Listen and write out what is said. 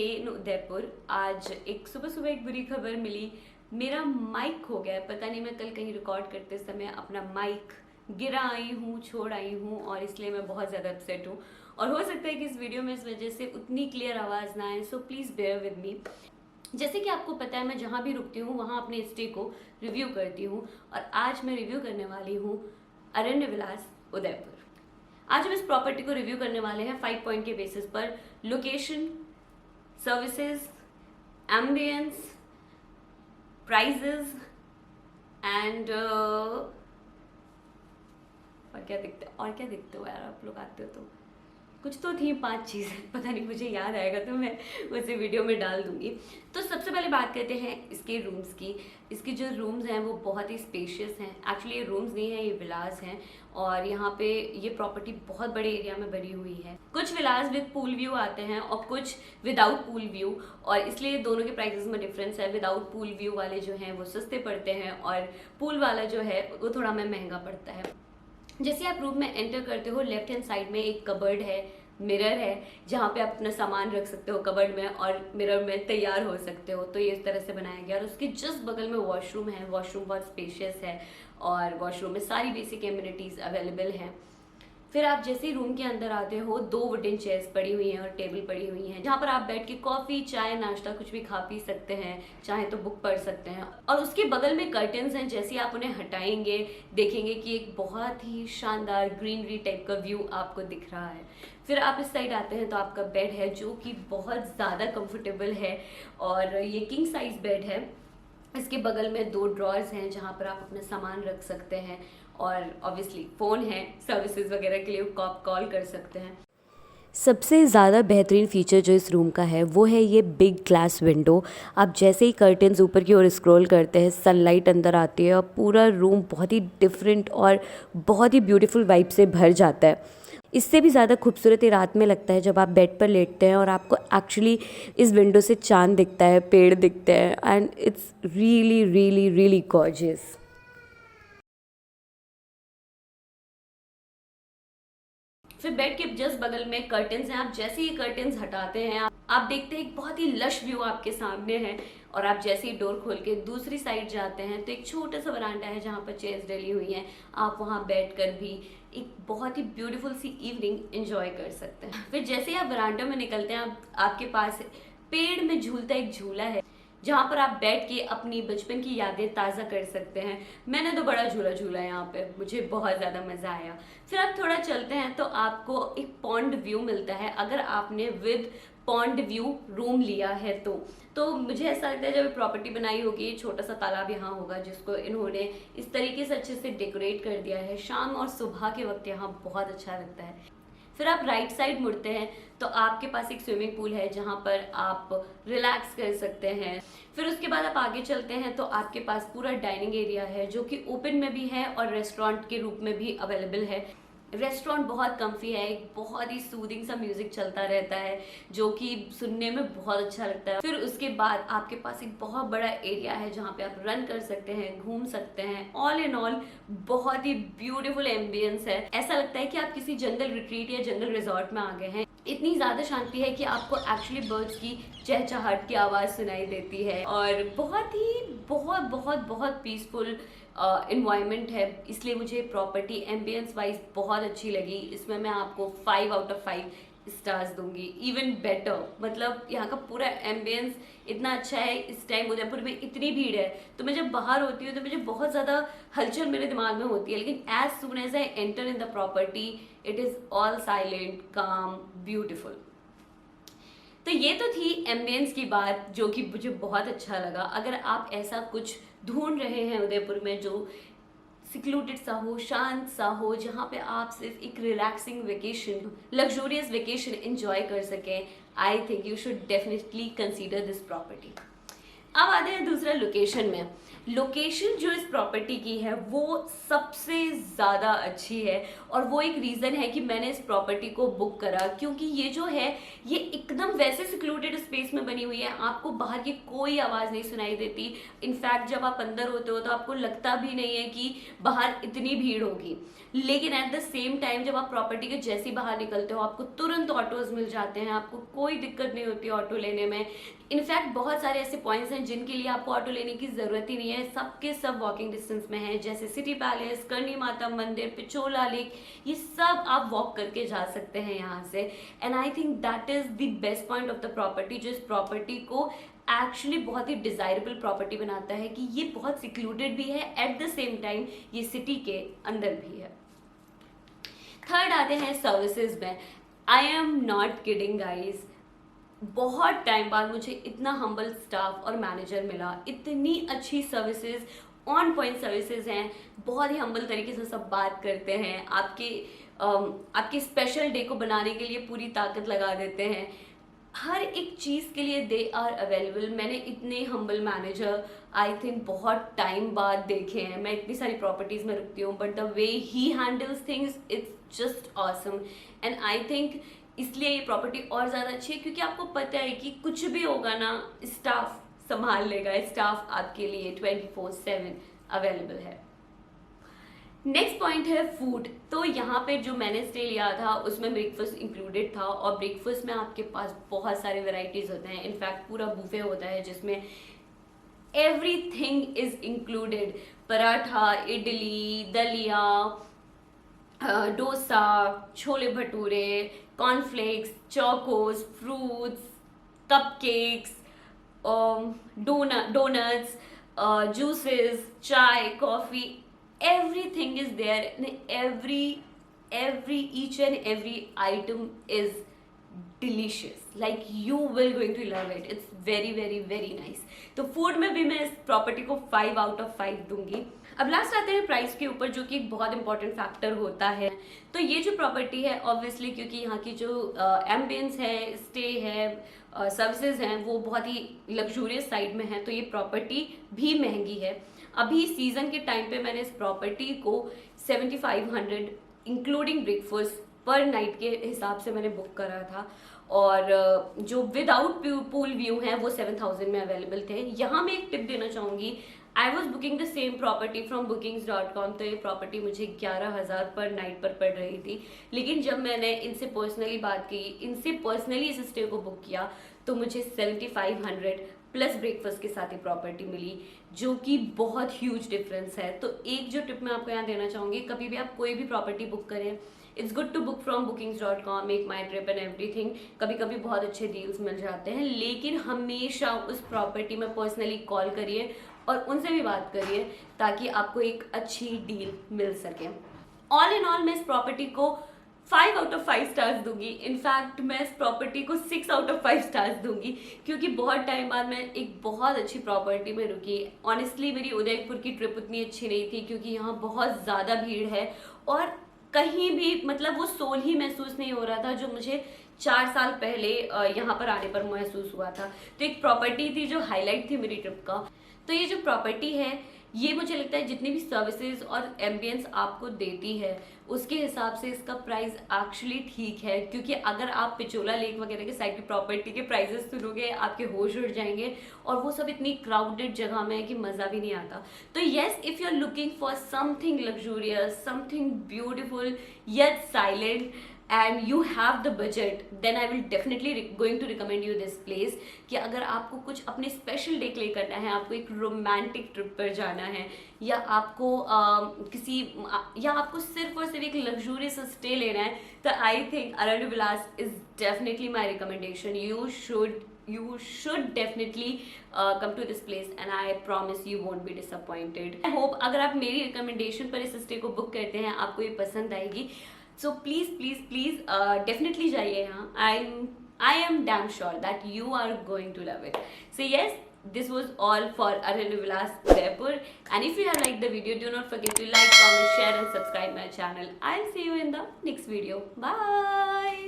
Stay in Udaipur. आज सुबह एक बुरी खबर मिली, मेरा माइक खो गया है। पता नहीं, मैं कल कहीं रिकॉर्ड करते समय अपना माइक गिरा आई हूँ, छोड़ आई हूँ, और इसलिए मैं बहुत ज़्यादा अपसेट हूँ। और हो सकता है कि इस वीडियो में इस वजह से उतनी क्लियर आवाज़ ना आए, so please bear with me. जैसे कि आपको पता है, मैं जहाँ भी रुकती हूँ वहाँ अपने स्टे को रिव्यू करती हूँ, और आज मैं रिव्यू करने वाली हूँ अरण्य विलास उदयपुर। आज हम इस प्रॉपर्टी को रिव्यू करने वाले हैं 5 पॉइंट के बेसिस पर: location, services, ambience, prices and और क्या दिखते हो यार, आप लोग आते हो तो कुछ तो थी 5 चीज़ें, पता नहीं, मुझे याद आएगा तो मैं उसे वीडियो में डाल दूंगी। तो सबसे पहले बात करते हैं इसके रूम्स की। इसके जो रूम्स हैं वो बहुत ही स्पेशियस हैं। एक्चुअली ये रूम्स नहीं है, ये विलास हैं, और यहाँ पे ये प्रॉपर्टी बहुत बड़े एरिया में बनी हुई है। कुछ विलास विद पूल व्यू आते हैं और कुछ विदाउट पूल व्यू, और इसलिए दोनों के प्राइसेस में डिफरेंस है। विदाउट पूल व्यू वाले जो हैं वो सस्ते पड़ते हैं, और पूल वाला जो है वो थोड़ा हमें महंगा पड़ता है। जैसे आप रूम में एंटर करते हो, लेफ्ट हैंड साइड में एक कबर्ड है, मिरर है, जहाँ पे आप अपना सामान रख सकते हो कबर्ड में, और मिरर में तैयार हो सकते हो। तो ये इस तरह से बनाया गया, और उसके जस्ट बगल में वॉशरूम है। वॉशरूम बहुत स्पेशियस है, और वॉशरूम में सारी बेसिक एमिनिटीज अवेलेबल हैं। फिर आप जैसे ही रूम के अंदर आते हो, 2 वुडन चेयर्स पड़ी हुई हैं और टेबल पड़ी हुई हैं, जहाँ पर आप बैठ के कॉफ़ी, चाय, नाश्ता कुछ भी खा पी सकते हैं, चाहे तो बुक पढ़ सकते हैं। और उसके बगल में कर्टन्स हैं, जैसे आप उन्हें हटाएंगे देखेंगे कि एक बहुत ही शानदार ग्रीनरी टाइप का व्यू आपको दिख रहा है। फिर आप इस साइड आते हैं तो आपका बेड है, जो कि बहुत ज़्यादा कंफर्टेबल है, और ये किंग साइज बेड है। इसके बगल में 2 ड्रॉर्स हैं, जहाँ पर आप अपना सामान रख सकते हैं, और ऑब्वियसली फ़ोन है, सर्विसेज वगैरह के लिए आप कॉल कर सकते हैं। सबसे ज़्यादा बेहतरीन फ़ीचर जो इस रूम का है वो है ये बिग ग्लास विंडो। आप जैसे ही कर्टन्स ऊपर की ओर स्क्रॉल करते हैं, सनलाइट अंदर आती है, और पूरा रूम बहुत ही डिफरेंट और बहुत ही ब्यूटीफुल वाइब से भर जाता है। इससे भी ज़्यादा खूबसूरत ये रात में लगता है जब आप बेड पर लेटते हैं और आपको एक्चुअली इस विंडो से चाँद दिखता है, पेड़ दिखते हैं, and it's really really really gorgeous. फिर बेड के जस्ट बगल में कर्टन्स हैं। आप जैसे ही कर्टन्स हटाते हैं, आप देखते हैं एक बहुत ही लश व्यू आपके सामने है, और आप जैसे ही डोर खोल के दूसरी साइड जाते हैं तो एक छोटा सा वरांडा है, जहाँ पर चेयर्स डली हुई हैं। आप वहाँ बैठकर भी एक बहुत ही ब्यूटीफुल सी इवनिंग एंजॉय कर सकते हैं। फिर जैसे ही आप वरांडा में निकलते हैं, आपके पास पेड़ में झूलता एक झूला है, जहाँ पर आप बैठ के अपनी बचपन की यादें ताज़ा कर सकते हैं। मैंने तो बड़ा झूला यहाँ पे, मुझे बहुत ज़्यादा मज़ा आया। फिर आप थोड़ा चलते हैं तो आपको एक पॉन्ड व्यू मिलता है, अगर आपने विद पॉन्ड व्यू रूम लिया है तो मुझे ऐसा लगता है जब प्रॉपर्टी बनाई होगी, छोटा सा तालाब यहाँ होगा, जिसको इन्होंने इस तरीके से अच्छे से डेकोरेट कर दिया है। शाम और सुबह के वक्त यहाँ बहुत अच्छा लगता है। फिर आप राइट साइड मुड़ते हैं तो आपके पास एक स्विमिंग पूल है, जहाँ पर आप रिलैक्स कर सकते हैं। फिर उसके बाद आप आगे चलते हैं तो आपके पास पूरा डाइनिंग एरिया है, जो कि ओपन में भी है और रेस्टोरेंट के रूप में भी अवेलेबल है। रेस्टोरेंट बहुत कम्फी है, एक बहुत ही सूदिंग सा म्यूजिक चलता रहता है, जो कि सुनने में बहुत अच्छा लगता है। फिर उसके बाद आपके पास एक बहुत बड़ा एरिया है, जहाँ पे आप रन कर सकते हैं, घूम सकते हैं। ऑल इन ऑल बहुत ही ब्यूटीफुल एम्बियंस है। ऐसा लगता है कि आप किसी जंगल रिट्रीट या जंगल रिजॉर्ट में आ गए हैं। इतनी ज़्यादा शांति है कि आपको एक्चुअली बर्ड्स की चहचहाहट की आवाज़ सुनाई देती है, और बहुत ही बहुत पीसफुल इन्वायरमेंट है। इसलिए मुझे प्रॉपर्टी एम्बियंस वाइज बहुत अच्छी लगी। इसमें मैं आपको 5 आउट ऑफ 5 स्टार्स दूंगी, इवन बेटर। मतलब यहाँ का पूरा एम्बियंस इतना अच्छा है। इस टाइम उदयपुर में इतनी भीड़ है, तो मैं जब बाहर होती हूँ तो मुझे बहुत ज़्यादा हलचल मेरे दिमाग में होती है, लेकिन as soon as I enter in the property, it is all silent, calm, beautiful. तो ये तो थी एम्बियंस की बात, जो कि मुझे बहुत अच्छा लगा। अगर आप ऐसा कुछ ढूंढ रहे हैं उदयपुर में, जो सिक्लूटेड सा हो, शांत सा हो, जहाँ पे आप सिर्फ एक relaxing vacation, luxurious vacation enjoy कर सकें, I think you should definitely consider this property. अब आते हैं दूसरा लोकेशन में। लोकेशन जो इस प्रॉपर्टी की है वो सबसे ज़्यादा अच्छी है, और वो एक रीज़न है कि मैंने इस प्रॉपर्टी को बुक करा, क्योंकि ये जो है ये एकदम वैसे सिक्लूडेड स्पेस में बनी हुई है, आपको बाहर की कोई आवाज़ नहीं सुनाई देती। इनफैक्ट जब आप अंदर होते हो तो आपको लगता भी नहीं है कि बाहर इतनी भीड़ होगी, लेकिन एट द सेम टाइम जब आप प्रॉपर्टी के जैसे ही बाहर निकलते हो आपको तुरंत ऑटोज मिल जाते हैं, आपको कोई दिक्कत नहीं होती ऑटो लेने में। इनफैक्ट बहुत सारे ऐसे पॉइंट्स हैं जिनके लिए आपको ऑटो लेने की ज़रूरत ही नहीं है, सबके सब वॉकिंग डिस्टेंस में है, जैसे सिटी पैलेस, करणी माता मंदिर, पिचोला लेक, ये सब आप वॉक करके जा सकते हैं यहाँ से। And I think that is the best point of the property, जो इस प्रॉपर्टी को एक्चुअली बहुत ही डिजायरेबल प्रॉपर्टी बनाता है कि ये बहुत सिक्लूडेड भी है, एट द सेम टाइम ये सिटी के अंदर भी है। थर्ड आते हैं सर्विसेज में। I am not kidding guys, बहुत टाइम बाद मुझे इतना हम्बल स्टाफ और मैनेजर मिला, इतनी अच्छी सर्विसेज, ऑन पॉइंट सर्विसेज हैं, बहुत ही हम्बल तरीके से सब बात करते हैं, आपके स्पेशल डे को बनाने के लिए पूरी ताकत लगा देते हैं, हर एक चीज़ के लिए दे आर अवेलेबल। मैंने इतने हम्बल मैनेजर आई थिंक बहुत टाइम बाद देखे हैं। मैं इतनी सारी प्रॉपर्टीज़ में रुकती हूँ, but the way he handles things it's just awesome. And I think इसलिए ये प्रॉपर्टी और ज़्यादा अच्छी है, क्योंकि आपको पता है कि कुछ भी होगा ना, स्टाफ संभाल लेगा, स्टाफ आपके लिए 24/7 अवेलेबल है। नेक्स्ट पॉइंट है फूड। तो यहाँ पे जो मैंने स्टे लिया था उसमें ब्रेकफास्ट इंक्लूडेड था, और ब्रेकफास्ट में आपके पास बहुत सारे वेराइटीज होते हैं, इनफैक्ट पूरा बुफे होता है जिसमें everything is included. Paratha, idli, dalia, dosa, chole bhature, cornflakes, chocos, fruits, cupcakes, donuts, juices, chai, coffee, everything is there, and each and every item is delicious, like you will going to love it, it's very very very nice। तो food में भी मैं इस property को 5 out of 5 दूंगी। अब last आते हैं प्राइस के ऊपर, जो कि एक बहुत इंपॉर्टेंट फैक्टर होता है। तो ये जो प्रॉपर्टी है ऑब्वियसली, क्योंकि यहाँ की जो एम्बियंस है, स्टे है, सर्विसेज हैं, वो बहुत ही लग्जूरियस साइड में है, तो ये प्रॉपर्टी भी महंगी है। अभी सीजन के टाइम पे मैंने इस प्रॉपर्टी को 7500 इंक्लूडिंग ब्रेकफास्ट पर नाइट के हिसाब से मैंने बुक करा था, और जो विदाउट पूल व्यू हैं वो 7000 में अवेलेबल थे। यहाँ मैं एक टिप देना चाहूँगी, I was booking the same property from bookings.com, तो ये प्रॉपर्टी मुझे 11,000 पर नाइट पर पड़ रही थी, लेकिन जब मैंने इनसे पर्सनली बात की, इनसे पर्सनली इस स्टे को बुक किया, तो मुझे 7500 प्लस ब्रेकफास्ट के साथ ही प्रॉपर्टी मिली, जो कि बहुत ह्यूज डिफरेंस है। तो एक जो टिप मैं आपको यहाँ देना चाहूँगी, कभी भी आप कोई भी प्रॉपर्टी बुक करें, it's good to book from bookings.com, make my trip and everything. कभी कभी बहुत अच्छे डील्स मिल जाते हैं, लेकिन हमेशा उस प्रॉपर्टी में पर्सनली कॉल करिए और उनसे भी बात करिए, ताकि आपको एक अच्छी डील मिल सके। ऑल इन ऑल मैं इस प्रॉपर्टी को 5 आउट ऑफ 5 स्टार्स दूंगी। इनफैक्ट मैं इस प्रॉपर्टी को 6 आउट ऑफ 5 स्टार्स दूंगी, क्योंकि बहुत टाइम बाद मैं एक बहुत अच्छी प्रॉपर्टी में रुकी। ऑनेस्टली मेरी उदयपुर की ट्रिप उतनी अच्छी नहीं थी, क्योंकि यहाँ बहुत ज़्यादा भीड़ है, और कहीं भी मतलब वो सोल ही महसूस नहीं हो रहा था जो मुझे 4 साल पहले यहाँ पर आने पर महसूस हुआ था। तो एक प्रॉपर्टी थी जो हाईलाइट थी मेरी ट्रिप का। तो ये जो प्रॉपर्टी है, ये मुझे लगता है जितनी भी सर्विसेज और एम्बियंस आपको देती है उसके हिसाब से इसका प्राइस एक्चुअली ठीक है, क्योंकि अगर आप पिचोला लेक वगैरह के साइड की प्रॉपर्टी के प्राइसेस सुनोगे आपके होश उड़ जाएंगे, और वो सब इतनी क्राउडेड जगह में है कि मज़ा भी नहीं आता। तो yes, if you are looking for something luxurious, something beautiful yet silent, and you have the budget, then I will definitely going to recommend you this place। कि अगर आपको कुछ अपने स्पेशल डे के लिए करना है, आपको एक रोमांटिक ट्रिप पर जाना है, या आपको या आपको सिर्फ और सिर्फ एक लग्जूरियस स्टे लेना है, तो I think Aranya Vilas is definitely my recommendation. You should definitely come to this place and I promise you won't be disappointed। I hope अगर आप मेरी रिकमेंडेशन पर इस स्टे को बुक करते हैं आपको ये पसंद आएगी। So please definitely जाइए यहाँ। I am damn sure that you are going to love it। So yes, this was all for Aranya Vilas Udaipur, and if you have liked the video, do not forget to like, comment, share and subscribe my channel। I'll see you in the next video। Bye।